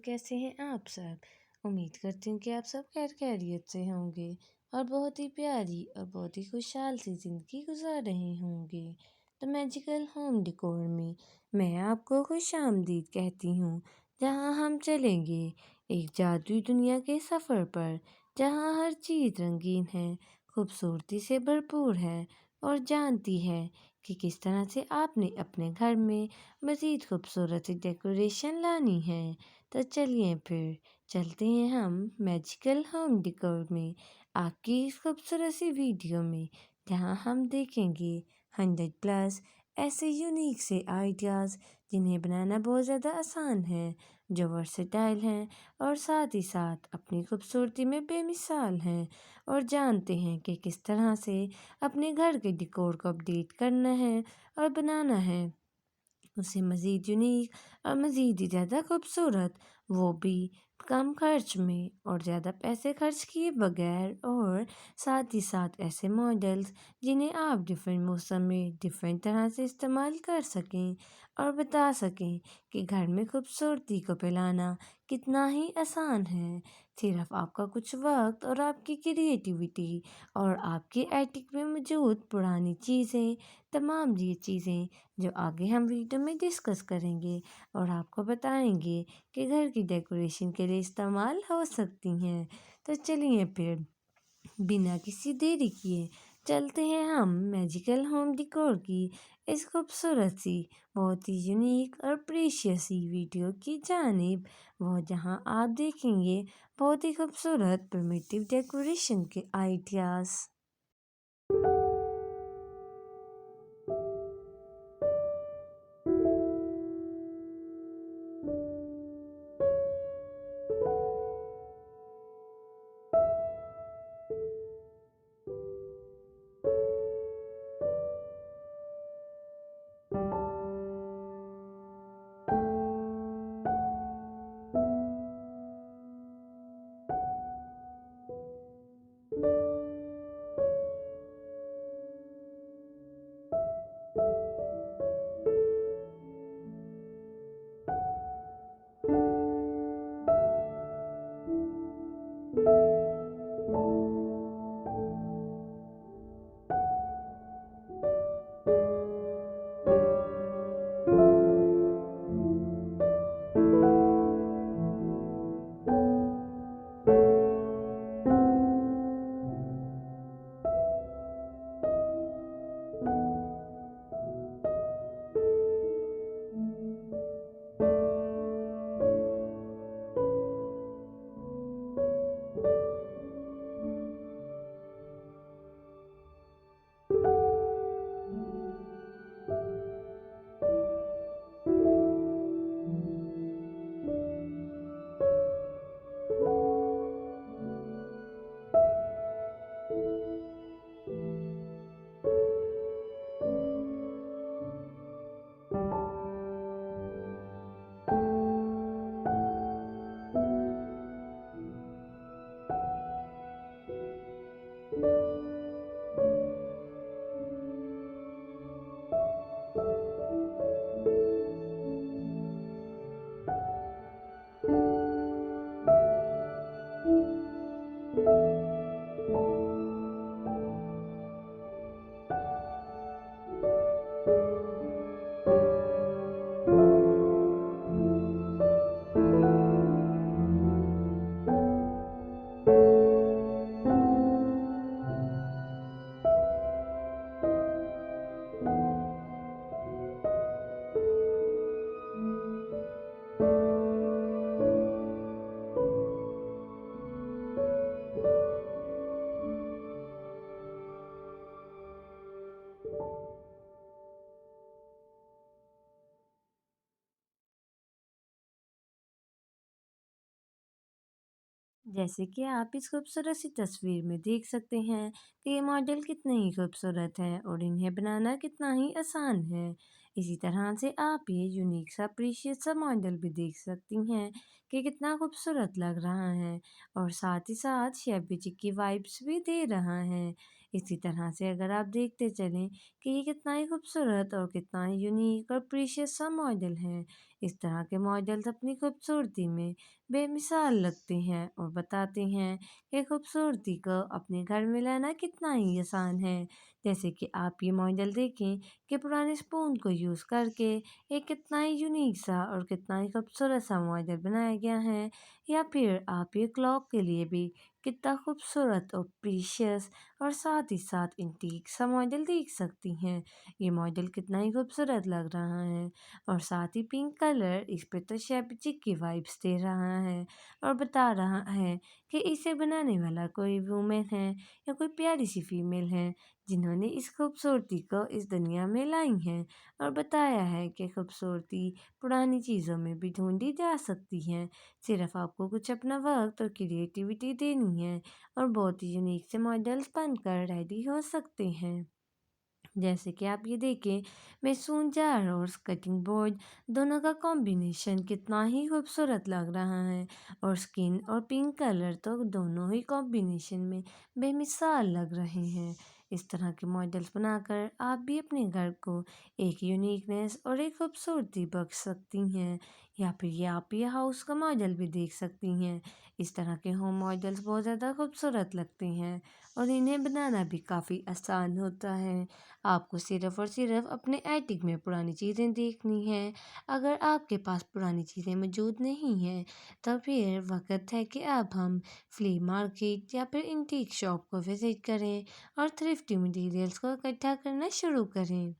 कैसे हैं आप सब? उम्मीद करती हूँ कि आप सब खैर खैरियत से होंगे और बहुत ही प्यारी और बहुत ही खुशहाल सी ज़िंदगी गुजार रहे होंगे। तो मैजिकल होम डेकोर में मैं आपको खुशामदीद कहती हूँ, जहाँ हम चलेंगे एक जादुई दुनिया के सफ़र पर, जहाँ हर चीज़ रंगीन है, खूबसूरती से भरपूर है और जानती है कि किस तरह से आपने अपने घर में मज़ीद खूबसूरत सी डेकोरेशन लानी है। तो चलिए फिर चलते हैं हम मैजिकल होम डेकोर में, आपकी इस खूबसूरत सी वीडियो में, जहां हम देखेंगे 100+ ऐसे यूनिक से आइडियाज़ जिन्हें बनाना बहुत ज़्यादा आसान है, जो वर्सेटाइल हैं और साथ ही साथ अपनी खूबसूरती में बेमिसाल हैं, और जानते हैं कि किस तरह से अपने घर के डेकोर को अपडेट करना है और बनाना है उसे मज़ीद यूनिक और मज़ीद ही ज़्यादा खूबसूरत, वो भी कम खर्च में और ज़्यादा पैसे खर्च किए बगैर, और साथ ही साथ ऐसे मॉडल्स जिन्हें आप डिफरेंट मौसम में डिफरेंट तरह से इस्तेमाल कर सकें और बता सकें कि घर में खूबसूरती को फैलाना कितना ही आसान है। सिर्फ आपका कुछ वक्त और आपकी क्रिएटिविटी और आपके एटिक में मौजूद पुरानी चीज़ें, तमाम ये चीज़ें जो आगे हम वीडियो में डिस्कस करेंगे और आपको बताएंगे कि घर की डेकोरेशन के लिए इस्तेमाल हो सकती हैं। तो चलिए फिर बिना किसी देरी किए चलते हैं हम मैजिकल होम डेकोर की इस खूबसूरत सी, बहुत ही यूनिक और प्रीशियस सी वीडियो की जानिब, वो जहां आप देखेंगे बहुत ही खूबसूरत प्रिमिटिव डेकोरेशन के आइडियाज़। जैसे कि आप इस खूबसूरत सी तस्वीर में देख सकते हैं कि ये मॉडल कितने ही खूबसूरत हैं और इन्हें बनाना कितना ही आसान है। इसी तरह से आप ये यूनिक सा प्रीशियस सा मॉडल भी देख सकती हैं कि कितना खूबसूरत लग रहा है, और साथ ही साथ शेबी जी की वाइब्स भी दे रहा है। इसी तरह से अगर आप देखते चलें कि ये कितना ही खूबसूरत और कितना ही यूनिक और प्रीशियस सा मॉडल है, इस तरह के मॉडल्स अपनी खूबसूरती में बेमिसाल लगते हैं और बताते हैं कि खूबसूरती को अपने घर में लाना कितना ही आसान है। जैसे कि आप ये मॉडल देखें कि पुराने स्पून को यूज़ करके एक कितना ही यूनिक सा और कितना ही खूबसूरत सा मॉडल बनाया गया है। या फिर आप ये क्लॉक के लिए भी कितना खूबसूरत और प्रीशियस और साथ ही साथ इंटीक सा मॉडल देख सकती हैं। ये मॉडल कितना ही खूबसूरत लग रहा है और साथ ही पिंक कलर इस पे तो शैब्जी की वाइब्स दे रहा है और बता रहा है कि इसे बनाने वाला कोई वूमेन है या कोई प्यारी सी फीमेल है जिन्होंने इस खूबसूरती को इस दुनिया में लाई है और बताया है कि खूबसूरती पुरानी चीज़ों में भी ढूंढी जा सकती है। सिर्फ आपको कुछ अपना वक्त और क्रिएटिविटी देनी है और बहुत ही यूनिक से मॉडल्स बनकर रेडी हो सकते हैं। जैसे कि आप ये देखें, मेसून जार और कटिंग बोर्ड दोनों का कॉम्बिनेशन कितना ही खूबसूरत लग रहा है और स्किन और पिंक कलर तो दोनों ही कॉम्बिनेशन में बेमिसाल लग रहे हैं। इस तरह के मॉडल्स बनाकर आप भी अपने घर को एक यूनिकनेस और एक खूबसूरती बख्श सकती हैं। या फिर ये आप ये हाउस का मॉडल भी देख सकती हैं। इस तरह के होम मॉडल्स बहुत ज़्यादा खूबसूरत लगते हैं और इन्हें बनाना भी काफ़ी आसान होता है। आपको सिर्फ़ और सिर्फ़ अपने एटिक में पुरानी चीज़ें देखनी हैं। अगर आपके पास पुरानी चीज़ें मौजूद नहीं हैं, तो फिर वक़्त है कि अब हम फ्ली मार्केट या फिर एंटीक शॉप को विज़िट करें और थ्रिफ्टी मटीरियल्स को इकट्ठा करना शुरू करें।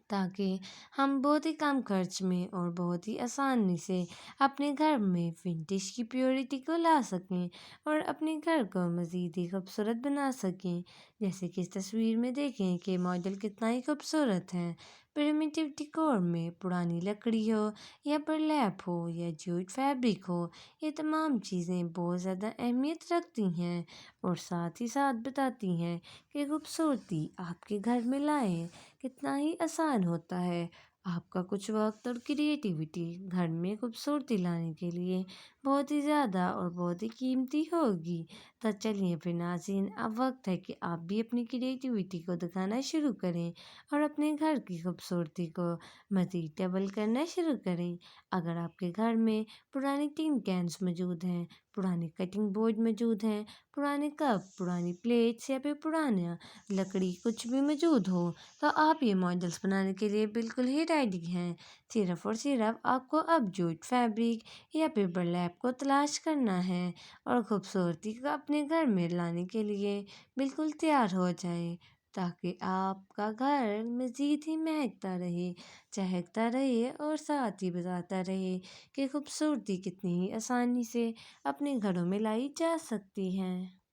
ताकि हम बहुत ही कम खर्च में और बहुत ही आसानी से अपने घर में विंटेज की प्योरिटी को ला सकें और अपने घर को मज़ीद ही खूबसूरत बना सकें। जैसे कि इस तस्वीर में देखें कि मॉडल कितना ही खूबसूरत है। प्रिमिटिव डिकोर में पुरानी लकड़ी हो या बर्लैप हो या जूट फैब्रिक हो, ये तमाम चीज़ें बहुत ज़्यादा अहमियत रखती हैं और साथ ही साथ बताती हैं कि खूबसूरती आपके घर में लाएं कितना ही आसान होता है। आपका कुछ वक्त और क्रिएटिविटी घर में खूबसूरती लाने के लिए बहुत ही ज़्यादा और बहुत ही कीमती होगी। तो चलिए फिर नाज़रीन, अब वक्त है कि आप भी अपनी क्रिएटिविटी को दिखाना शुरू करें और अपने घर की खूबसूरती को मज़ीद डबल करना शुरू करें। अगर आपके घर में पुरानी टिन कैन्स मौजूद हैं, पुराने कटिंग बोर्ड मौजूद हैं, पुराने कप, पुरानी प्लेट्स या फिर पुराना लकड़ी कुछ भी मौजूद हो, तो आप ये मॉडल्स बनाने के लिए बिल्कुल ही रेडी हैं। सिर्फ़ और सिर्फ़ आपको अब जूट फैब्रिक या फिर बर्लैप को तलाश करना है और खूबसूरती को अपने घर में लाने के लिए बिल्कुल तैयार हो जाएं, ताकि आपका घर मज़ीद ही महकता रहे, चहकता रहे और साथ ही बताता रहे कि खूबसूरती कितनी ही आसानी से अपने घरों में लाई जा सकती है।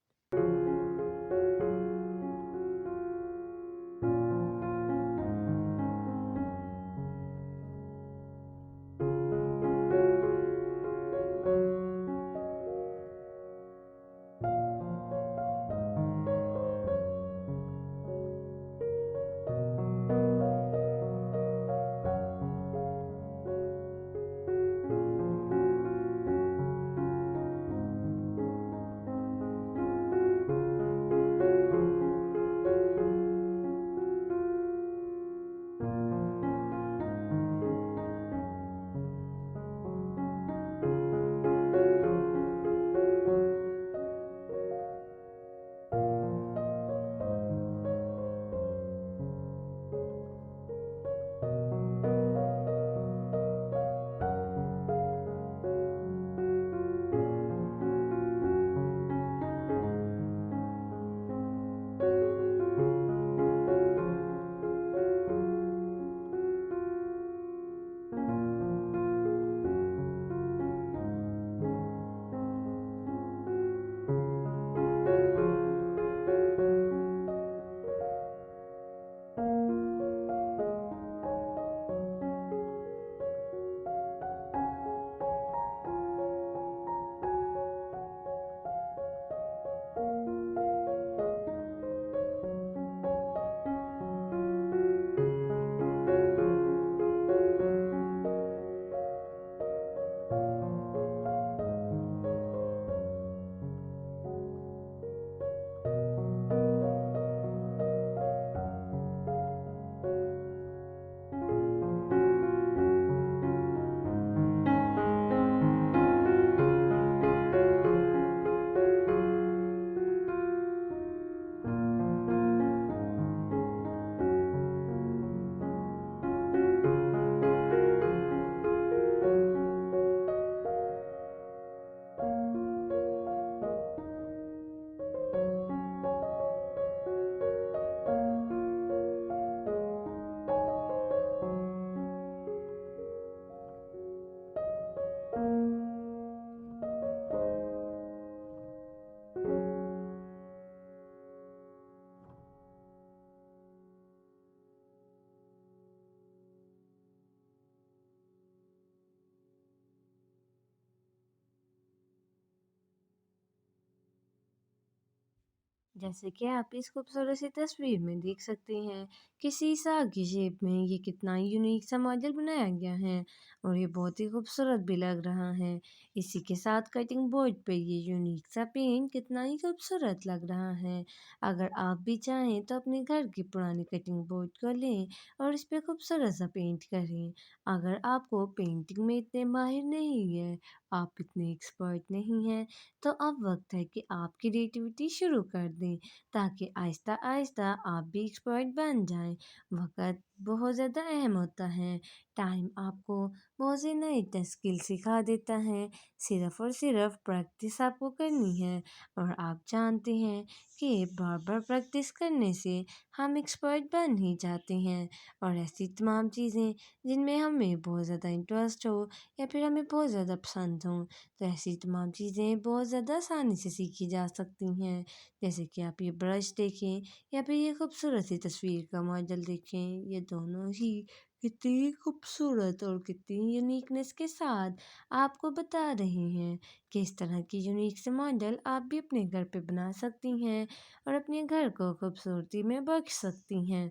जैसे कि आप इस खूबसूरत सी तस्वीर में देख सकते हैं कि शीशा की शेप में ये कितना यूनिक सा मॉडल बनाया गया है और ये बहुत ही खूबसूरत भी लग रहा है। इसी के साथ कटिंग बोर्ड पे ये यूनिक सा पेंट कितना ही खूबसूरत लग रहा है। अगर आप भी चाहें तो अपने घर की पुरानी कटिंग बोर्ड को लें और इस पे खूबसूरत सा पेंट करें। अगर आपको पेंटिंग में इतने माहिर नहीं है, आप इतने एक्सपर्ट नहीं हैं, तो अब वक्त है कि आप क्रिएटिविटी शुरू कर दें ताकि आहिस्ता आहिस्ता आप भी एक्सपर्ट बन जाएं। वक्त बहुत ज़्यादा अहम होता है। टाइम आपको बहुत सी नई स्किल सिखा देता है। सिर्फ और सिर्फ प्रैक्टिस आपको करनी है और आप जानते हैं कि बार बार प्रैक्टिस करने से हम एक्सपर्ट बन ही जाते हैं। और ऐसी तमाम चीज़ें जिनमें हमें बहुत ज़्यादा इंटरेस्ट हो या फिर हमें बहुत ज़्यादा पसंद हो, तो ऐसी तमाम चीज़ें बहुत ज़्यादा आसानी से सीखी जा सकती हैं। जैसे कि आप ये ब्रश देखें या फिर ये खूबसूरत सी तस्वीर का मॉडल देखें, ये दोनों ही कितनी खूबसूरत और कितनी यूनिकनेस के साथ आपको बता रहे हैं कि इस तरह की यूनिक से मॉडल आप भी अपने घर पे बना सकती हैं और अपने घर को खूबसूरती में बख्श सकती हैं।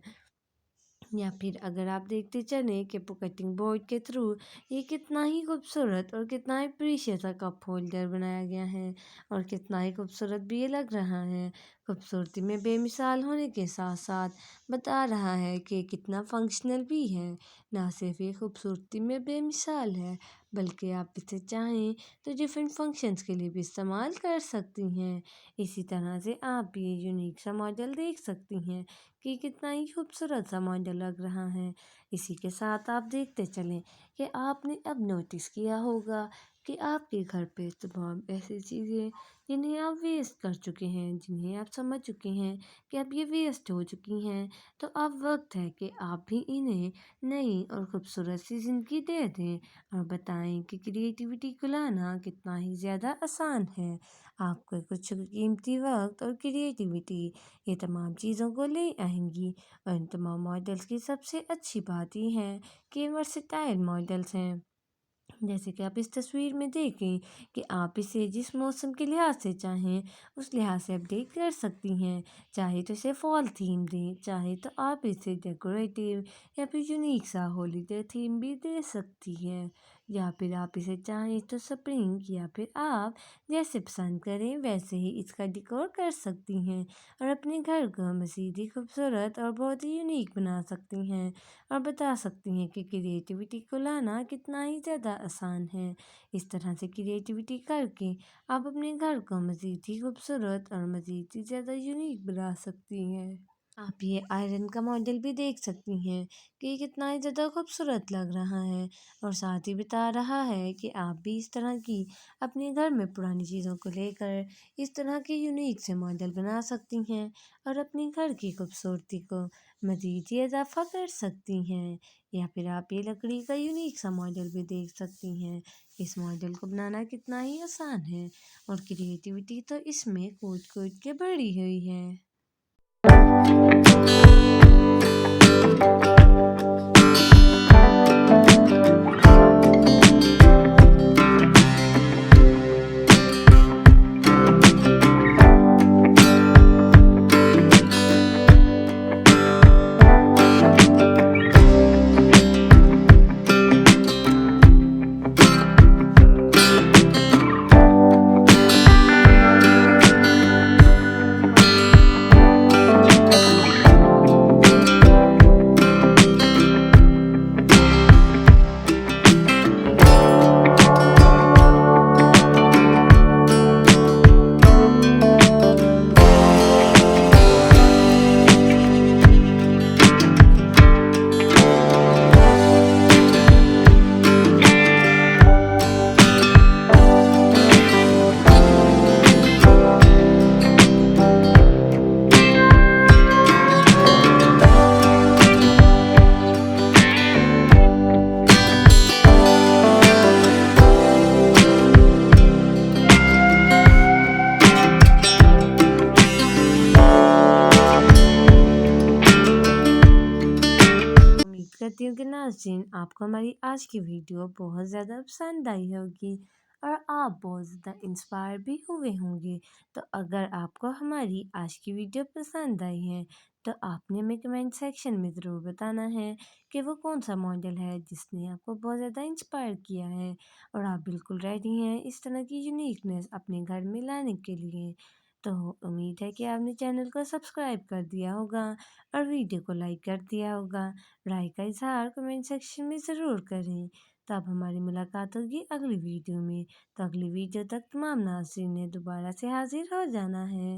या फिर अगर आप देखते चलें कि कटिंग बोर्ड के थ्रू ये कितना ही खूबसूरत और कितना ही प्रीशियस सा कप होल्डर बनाया गया है और कितना ही खूबसूरत भी ये लग रहा है। खूबसूरती में बेमिसाल होने के साथ साथ बता रहा है कि कितना फंक्शनल भी है। ना सिर्फ ये खूबसूरती में बेमिसाल है, बल्कि आप इसे चाहें तो डिफरेंट फंक्शंस के लिए भी इस्तेमाल कर सकती हैं। इसी तरह से आप भी ये यूनिक सा मॉडल देख सकती हैं कि कितना ही खूबसूरत सा मॉडल लग रहा है। इसी के साथ आप देखते चलें कि आपने अब नोटिस किया होगा कि आपके घर पे तमाम ऐसी चीज़ें जिन्हें आप वेस्ट कर चुके हैं, जिन्हें आप समझ चुके हैं कि अब ये वेस्ट हो चुकी हैं, तो अब वक्त है कि आप भी इन्हें नई और खूबसूरत सी ज़िंदगी दे दें और बताएं कि क्रिएटिविटी को लाना कितना ही ज़्यादा आसान है। आपका कुछ कीमती वक्त और क्रिएटिविटी ये तमाम चीज़ों को ले आएंगी। और इन तमाम मॉडल्स की सबसे अच्छी बात ये है कि वर्सेटाइल मॉडल्स हैं। जैसे कि आप इस तस्वीर में देखें कि आप इसे जिस मौसम के लिहाज से चाहें उस लिहाज से अपडेट कर सकती हैं। चाहे तो इसे फॉल थीम दें, चाहे तो आप इसे डेकोरेटिव या फिर यूनिक सा हॉलीडे थीम भी दे सकती हैं। या फिर आप इसे चाहें तो स्प्रिंग या फिर आप जैसे पसंद करें वैसे ही इसका डेकोर कर सकती हैं और अपने घर को मज़ीद ही खूबसूरत और बहुत ही यूनिक बना सकती हैं और बता सकती हैं कि क्रिएटिविटी को लाना कितना ही ज़्यादा आसान है। इस तरह से क्रिएटिविटी करके आप अपने घर को मज़ीद ही खूबसूरत और मज़ीद ही ज़्यादा यूनिक बना सकती हैं। आप ये आयरन का मॉडल भी देख सकती हैं कि ये कितना ही ज़्यादा खूबसूरत लग रहा है और साथ ही बता रहा है कि आप भी इस तरह की अपने घर में पुरानी चीज़ों को लेकर इस तरह के यूनिक से मॉडल बना सकती हैं और अपने घर की खूबसूरती को मज़ीद ही इजाफा कर सकती हैं। या फिर आप ये लकड़ी का यूनिक सा मॉडल भी देख सकती हैं। इस मॉडल को बनाना कितना ही आसान है और क्रिएटिविटी तो इसमें कूट कूट के भरी हुई है। उम्मीद करती हूँ कि नाज़रीन आपको हमारी आज की वीडियो बहुत ज़्यादा पसंद आई होगी। اور آپ بہت زیادہ انسپائر بھی ہوئے ہوں گے۔ تو اگر آپ کو ہماری آج کی ویڈیو پسند آئی ہے تو آپ نے ہمیں کمنٹ سیکشن میں ضرور بتانا ہے کہ وہ کون سا ماڈل ہے جس نے آپ کو بہت زیادہ انسپائر کیا ہے، اور آپ بالکل ریڈی ہیں اس طرح کی یونیکنیس اپنے گھر میں لانے کے لیے۔ تو امید ہے کہ آپ نے چینل کو سبسکرائب کر دیا ہوگا اور ویڈیو کو لائک کر دیا ہوگا۔ رائے کا اظہار کمنٹ سیکشن میں ضرور کریں۔ تو اب ہماری ملاقات ہوگی اگلی ویڈیو میں۔ تو اگلی ویڈیو تک تمام ناظرین نے دوبارہ سے حاضر ہو جانا ہے۔